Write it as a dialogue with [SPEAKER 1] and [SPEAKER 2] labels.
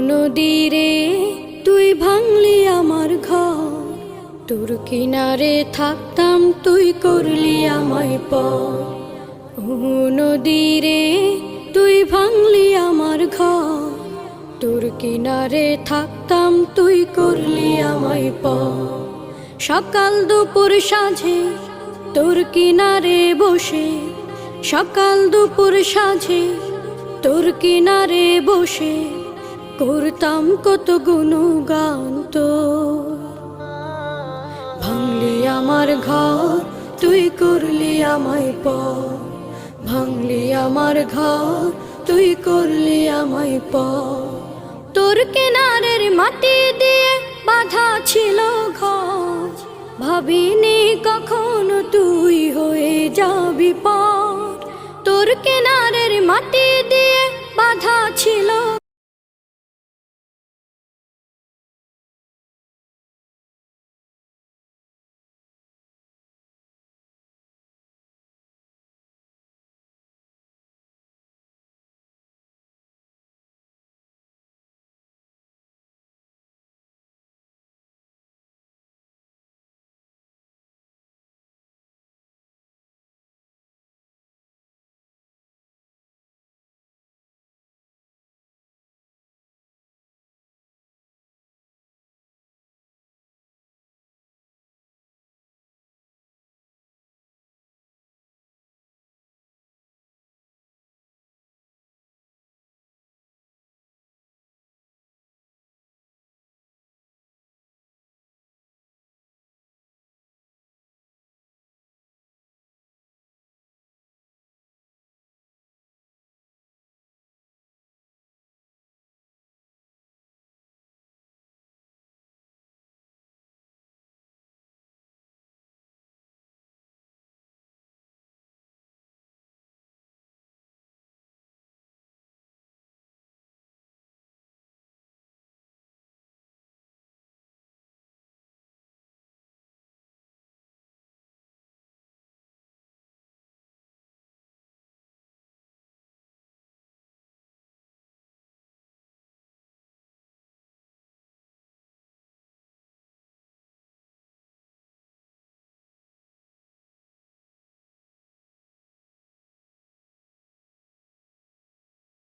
[SPEAKER 1] নদীরে তুই ভাঙলি আমার ঘর, তোর কিনারে থাকতাম তুই করলি আমায় পর। নদীরে তুই ভাঙলি আমার ঘর, তোর কিনারে থাকতাম তুই করলি আমায় পর। সকাল দুপুর সাঁঝে তোর কিনারে বসে, সকাল দুপুর সাঁঝে তোর কিনারে বসে করতাম কত গুণগান তোর। ভাঙলি আমার ঘর তুই করলি আমায় পর, ভাঙলি আমার ঘর তুই করলি আমায় পর। তোর কিনারের মাটি দিয়ে বাঁধা ছিল ঘর, ভাবিনি কখনো তুই হয়ে যাবি পর। তোর কিনারের মাটি দিয়ে বাঁধা ছিল